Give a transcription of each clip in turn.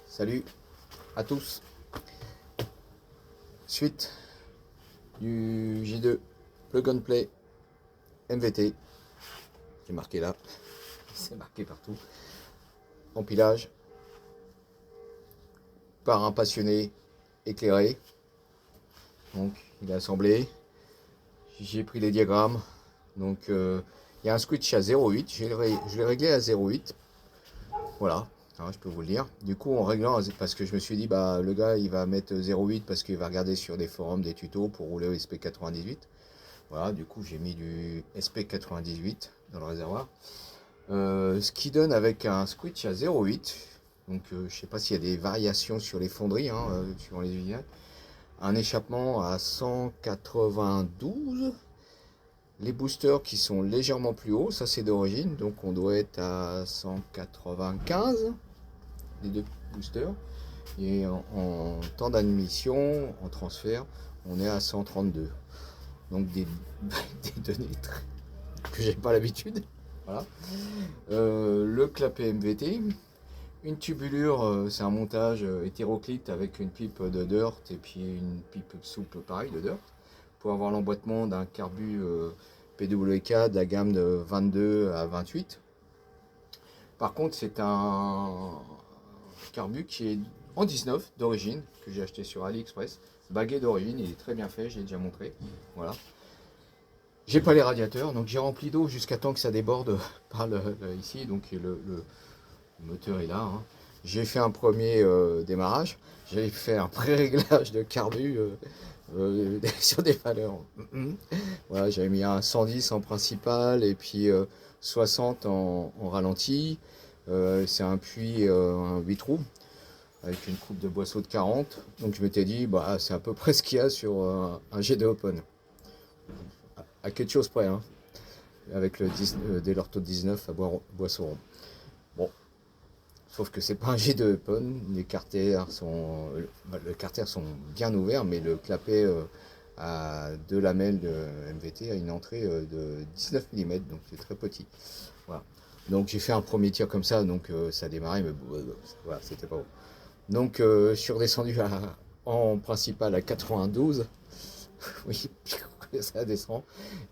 Salut à tous. Suite du J2 Plug and Play MVT qui est marqué là. C'est marqué partout. Empilage par un passionné éclairé. Donc il est assemblé. J'ai pris les diagrammes. Donc il y a un switch à 0,8. Je l'ai réglé à 0,8. Voilà. Alors, je peux vous le dire. Du coup, en réglant, parce que je me suis dit, bah, le gars, il va mettre 0,8 parce qu'il va regarder sur des forums, des tutos pour rouler au SP98. Voilà, du coup, j'ai mis du SP98 dans le réservoir. Ce qui donne avec un switch à 0,8. Donc, je sais pas s'il y a des variations sur les fonderies, hein, suivant les usines. Un échappement à 192. Les boosters qui sont légèrement plus hauts, ça c'est d'origine, donc on doit être à 195. Les deux boosters, et en temps d'admission, en transfert, on est à 132. Donc des données que j'ai pas l'habitude. Voilà. Le clapet MVT, une tubulure, c'est un montage hétéroclite avec une pipe de dirt et puis une pipe souple pareil de dirt pour avoir l'emboîtement d'un carbu PWK de la gamme de 22 à 28. Par contre, c'est un carbu qui est en 19 d'origine, que j'ai acheté sur AliExpress. Baguet d'origine, il est très bien fait, j'ai déjà montré. Voilà. J'ai pas les radiateurs, donc j'ai rempli d'eau jusqu'à temps que ça déborde par ici. Donc le moteur est là. Hein. J'ai fait un premier démarrage. J'ai fait un pré-réglage de carbu sur des valeurs. Voilà, j'avais mis un 110 en principal et puis 60 en ralenti. C'est un puits, un 8 trous avec une coupe de boisseau de 40. Donc je m'étais dit, bah, c'est à peu près ce qu'il y a sur un G2 Open. À quelque chose près, hein, avec le Delorto 19 à boisseau rond. Bon, sauf que c'est pas un G2 Open. Les carters sont, sont bien ouverts, mais le clapet à deux lamelles de MVT a une entrée de 19 mm, donc c'est très petit. Voilà. Donc j'ai fait un premier tir comme ça, donc ça a démarré, mais voilà, c'était pas bon. Donc je suis redescendu en principal à 92. Oui, ça descend.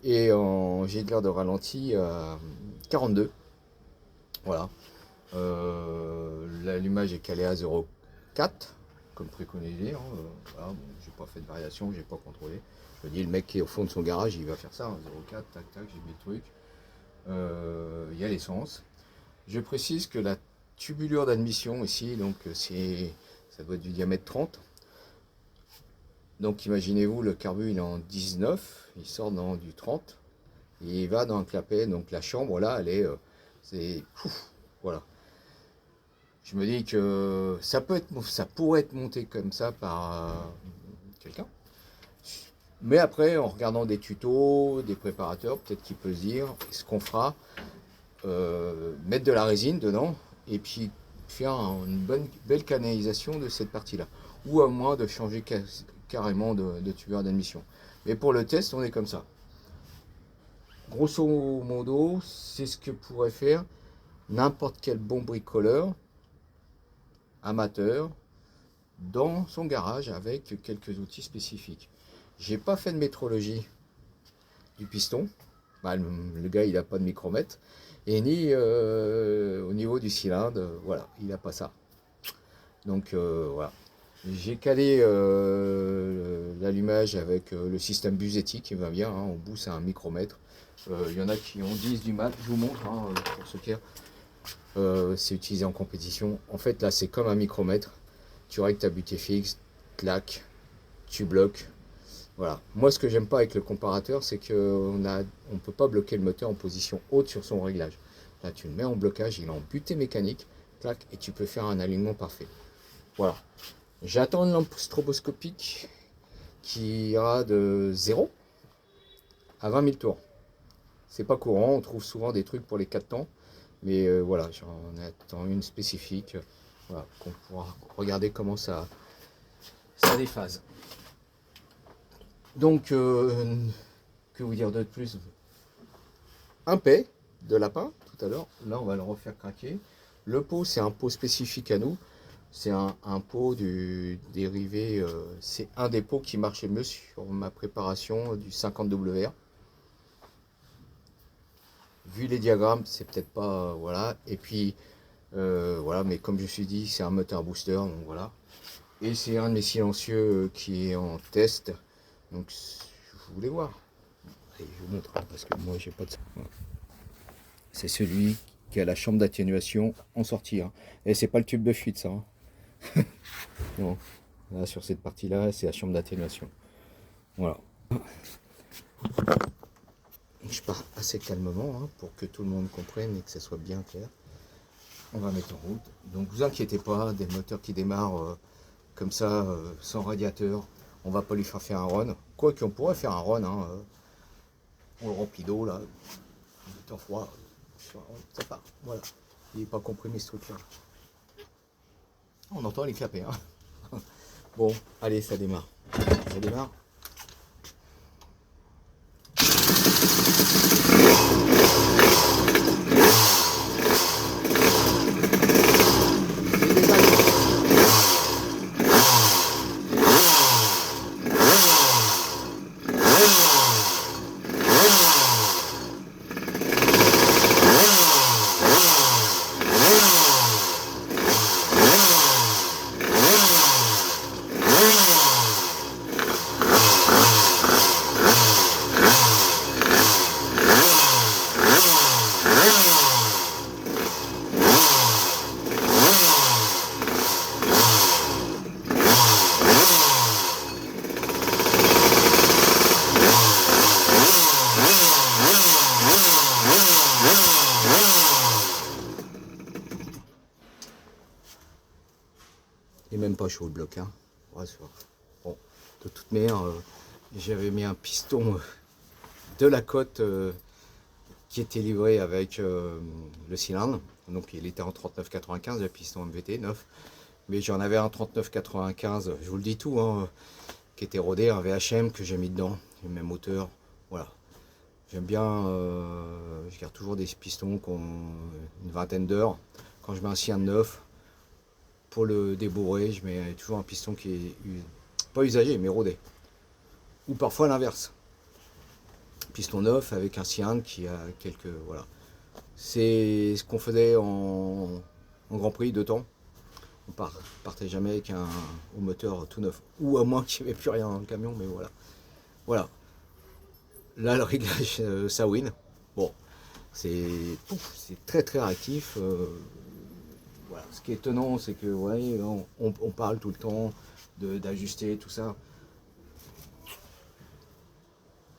Et en jet de l'air de ralenti à 42. Voilà. L'allumage est calé à 0,4, comme préconisé. Hein. Voilà, bon, j'ai pas fait de variation, j'ai pas contrôlé. Je me dis, le mec qui est au fond de son garage, il va faire ça. Hein, 0,4, tac, tac, j'ai mis le truc. Il y a l'essence. Je précise que la tubulure d'admission ici, donc ça doit être du diamètre 30. Donc imaginez-vous, le carbu il est en 19, il sort dans du 30, et il va dans un clapet, donc la chambre là, elle est, voilà. Je me dis que ça pourrait être monté comme ça par quelqu'un. Mais après, en regardant des tutos, des préparateurs, peut-être qu'il peut se dire, ce qu'on fera, mettre de la résine dedans, et puis faire une belle canalisation de cette partie-là. Ou à moins de changer carrément de tubeur d'admission. Mais pour le test, on est comme ça. Grosso modo, c'est ce que pourrait faire n'importe quel bon bricoleur, amateur, dans son garage avec quelques outils spécifiques. J'ai pas fait de métrologie du piston. Bah, le gars, il n'a pas de micromètre. Et ni au niveau du cylindre, voilà, il n'a pas ça. Donc voilà. J'ai calé l'allumage avec le système Busetti qui va bien, hein, au bout c'est un micromètre. Il y en a qui ont 10 du mat, je vous montre, hein, pour ceux qui c'est utilisé en compétition. En fait là c'est comme un micromètre, tu règles ta butée fixe, clac, tu bloques. Voilà. Moi ce que j'aime pas avec le comparateur, c'est qu'on ne peut pas bloquer le moteur en position haute sur son réglage. Là tu le mets en blocage, il est en butée mécanique, clac, et tu peux faire un alignement parfait. Voilà. J'attends une lampe stroboscopique qui ira de 0 à 20 000 tours. C'est pas courant, on trouve souvent des trucs pour les 4 temps, mais voilà, j'en attends une spécifique, voilà, qu'on pourra regarder comment ça déphase. Donc, que vous dire de plus? Un paix de lapin tout à l'heure, là on va le refaire craquer. Le pot, c'est un pot spécifique à nous. C'est un pot du dérivé, c'est un des pots qui marchait mieux sur ma préparation du 50WR. Vu les diagrammes, c'est peut-être pas, voilà. Et puis, voilà, mais comme je me suis dit, c'est un moteur booster, donc voilà. Et c'est un de mes silencieux qui est en test. Donc, je voulais voir. Allez, je vous montre, hein, parce que moi, j'ai pas de... Voilà. C'est celui qui a la chambre d'atténuation en sortie. Hein. Et c'est pas le tube de fuite, ça. Hein. Non. Là, sur cette partie-là, c'est la chambre d'atténuation. Voilà. Je pars assez calmement hein, pour que tout le monde comprenne et que ça soit bien clair. On va mettre en route. Donc, vous inquiétez pas, des moteurs qui démarrent comme ça, sans radiateur, on va pas lui faire un run. Quoique, on pourrait faire un run. Hein, on le remplit d'eau, là. Il est en froid. Ça part. Voilà. Il n'est pas comprimé, ce truc-là. On entend les clapets. Hein. Bon, allez, ça démarre. Ça démarre. Et même pas chaud le bloc. Hein. Ouais, bon, de toute manière, j'avais mis un piston de la côte qui était livré avec le cylindre. Donc il était en 39,95, le piston MVT 9. Mais j'en avais un 39,95, je vous le dis tout, hein, qui était rodé, un VHM que j'ai mis dedans, le même moteur. Voilà. J'aime bien, je garde toujours des pistons qui ont une vingtaine d'heures. Quand je mets un cylindre neuf, pour le débourrer, je mets toujours un piston qui est pas usagé, mais rodé. Ou parfois l'inverse. Piston neuf avec un cylindre qui a quelques... Voilà. C'est ce qu'on faisait en Grand Prix de temps. On partait jamais avec au moteur tout neuf. Ou à moins qu'il n'y avait plus rien dans le camion, mais voilà. Voilà. Là, le réglage ça win. Bon, c'est très très réactif. Voilà. Ce qui est étonnant, c'est que ouais, on parle tout le temps d'ajuster tout ça.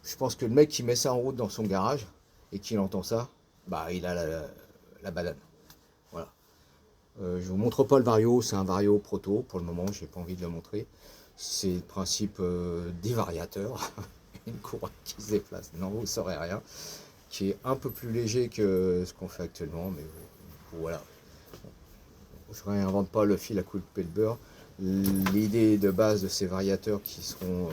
Je pense que le mec qui met ça en route dans son garage et qui entend ça, bah il a la banane. Voilà. Je vous montre pas le Vario, c'est un Vario proto pour le moment, j'ai pas envie de le montrer. C'est le principe des variateurs, une couronne qui se déplace, non vous saurez rien, qui est un peu plus léger que ce qu'on fait actuellement, mais voilà. Je réinvente pas le fil à couper de beurre. L'idée de base de ces variateurs qui sont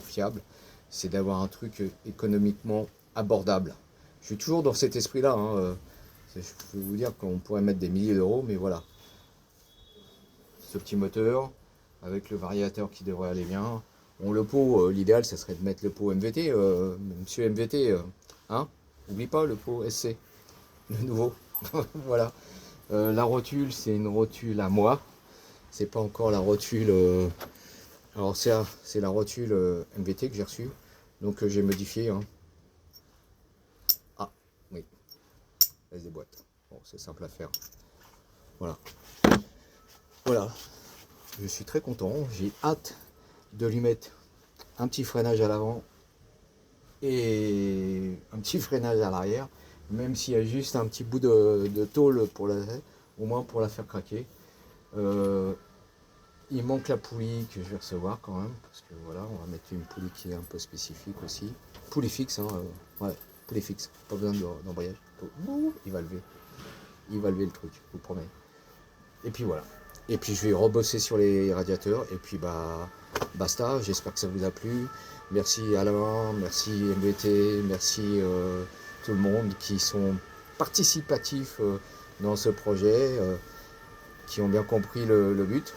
fiables, c'est d'avoir un truc économiquement abordable. Je suis toujours dans cet esprit-là. Hein. Je peux vous dire qu'on pourrait mettre des milliers d'euros, mais voilà. Ce petit moteur, avec le variateur qui devrait aller bien. Bon, le pot, l'idéal, ça serait de mettre le pot MVT. Monsieur MVT, hein, n'oublie pas le pot SC, le nouveau. Voilà. La rotule, c'est une rotule à moi. C'est pas encore la rotule. Alors c'est la rotule MVT que j'ai reçue. Donc j'ai modifié. Hein. Ah oui. Elle se déboîte. Bon, c'est simple à faire. Voilà. Voilà. Je suis très content. J'ai hâte de lui mettre un petit freinage à l'avant et un petit freinage à l'arrière. Même s'il y a juste un petit bout de tôle pour au moins pour la faire craquer. Il manque la poulie que je vais recevoir quand même, parce que voilà, on va mettre une poulie qui est un peu spécifique aussi. Poulie fixe, hein, ouais, poulie fixe, pas besoin d'embrayage. Il va lever le truc, je vous promets. Et puis voilà. Et puis je vais rebosser sur les radiateurs, et puis bah basta, j'espère que ça vous a plu. Merci Alain, merci MBT, merci tout le monde qui sont participatifs dans ce projet. qui ont bien compris le but.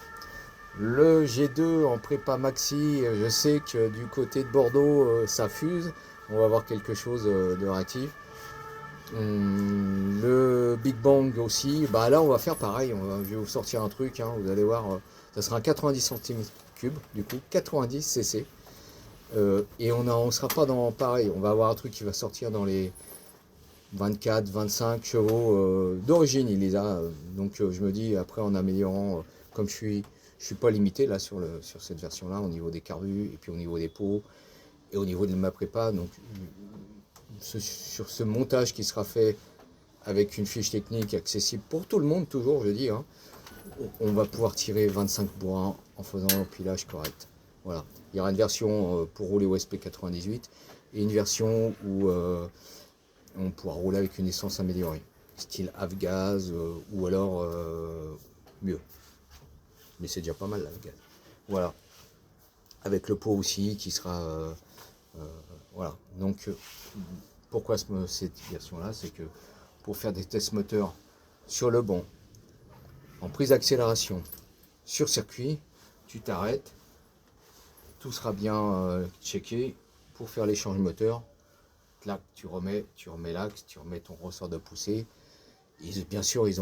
Le G2 en prépa maxi, je sais que du côté de Bordeaux, ça fuse. On va avoir quelque chose de réactif. Le Big Bang aussi, bah là on va faire pareil, je vais vous sortir un truc, hein, vous allez voir, ça sera un 90 cm3, du coup 90 cc, et on sera pas dans pareil, on va avoir un truc qui va sortir dans les 24, 25 chevaux, d'origine il les a, donc je me dis après en améliorant, comme je suis pas limité là sur cette version là, au niveau des carburants, et puis au niveau des pots, et au niveau de ma prépa, donc sur ce montage qui sera fait avec une fiche technique accessible pour tout le monde, toujours je dis, hein, on va pouvoir tirer 25 bourrins en faisant un pilage correct. Voilà. Il y aura une version pour rouler au SP98 et une version où on pourra rouler avec une essence améliorée, style Avgaz ou alors mieux. Mais c'est déjà pas mal l'Avgaz. Voilà. Avec le pot aussi qui sera... voilà. Donc, pourquoi cette version-là? C'est que pour faire des tests moteurs sur le banc, en prise d'accélération, sur circuit, tu t'arrêtes, tout sera bien checké pour faire l'échange moteur. Clac, tu remets l'axe, tu remets ton ressort de poussée. Bien sûr, ils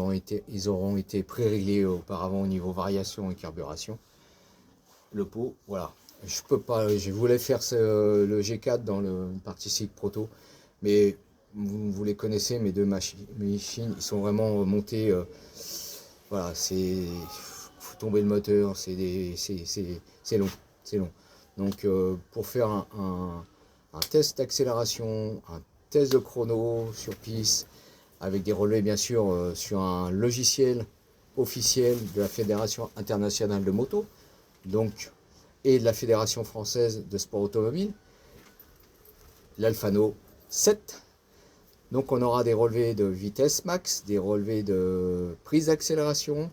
auront été pré-réglés auparavant au niveau variation et carburation. Le pot, voilà. Je peux pas, je voulais faire le G4 dans le partie SIG Proto, mais vous les connaissez, mes deux machines, ils sont vraiment montés. Voilà, faut tomber le moteur, c'est long, c'est long. Donc pour faire un test d'accélération, un test de chrono sur piste, avec des relevés bien sûr sur un logiciel officiel de la Fédération internationale de moto, donc et de la Fédération française de sport automobile, l'Alfano 7. Donc on aura des relevés de vitesse max, des relevés de prise d'accélération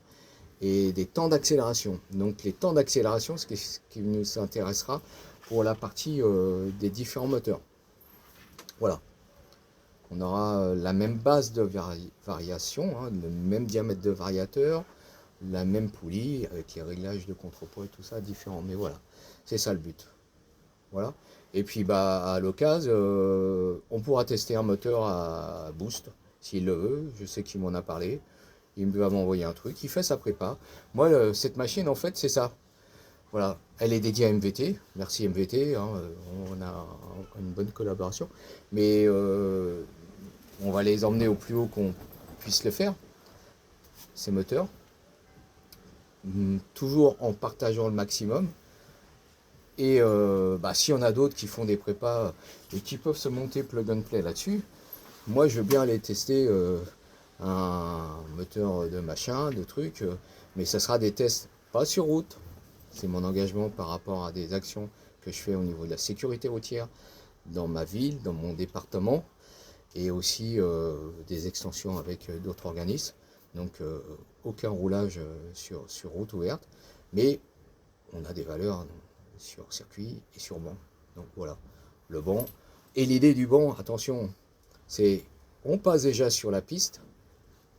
et des temps d'accélération. Donc les temps d'accélération, ce qui nous intéressera pour la partie des différents moteurs. Voilà. On aura la même base de variation, hein, le même diamètre de variateur, la même poulie avec les réglages de contrepoids et tout ça différents. Mais voilà, c'est ça le but. Voilà. Et puis bah à l'occasion, on pourra tester un moteur à boost s'il le veut. Je sais qu'il m'en a parlé. Il va m'envoyer un truc. Il fait sa prépa. Moi, cette machine en fait c'est ça. Voilà, elle est dédiée à MVT. Merci MVT. Hein, on a une bonne collaboration. Mais on va les emmener au plus haut qu'on puisse le faire. Ces moteurs. Toujours en partageant le maximum. Et s'il y en a d'autres qui font des prépas et qui peuvent se monter plug and play là-dessus, moi je veux bien aller tester un moteur de machin, de trucs, mais ça sera des tests pas sur route. C'est mon engagement par rapport à des actions que je fais au niveau de la sécurité routière dans ma ville, dans mon département, et aussi des extensions avec d'autres organismes. Donc aucun roulage sur route ouverte, mais on a des valeurs sur circuit et sur banc. Donc voilà, le banc. Et l'idée du banc, attention, c'est on passe déjà sur la piste,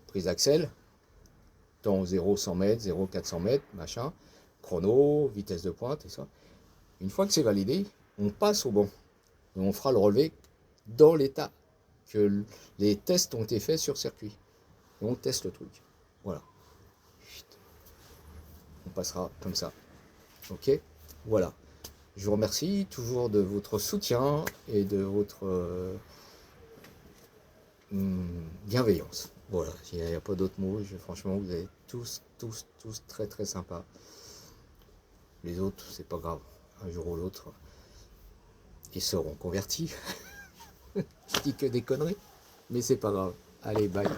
prise d'axel, temps 0 100 mètres, 0 400 mètres, machin, chrono, vitesse de pointe et ça. Une fois que c'est validé, on passe au banc. Et on fera le relevé dans l'état que les tests ont été faits sur circuit. Et on teste le truc. Voilà. On passera comme ça. Ok? Voilà. Je vous remercie toujours de votre soutien et de votre bienveillance. Voilà, il n'y a pas d'autre mot. Franchement, vous êtes tous très très sympas. Les autres, c'est pas grave. Un jour ou l'autre, ils seront convertis. Je dis que des conneries, mais c'est pas grave. Allez, bye.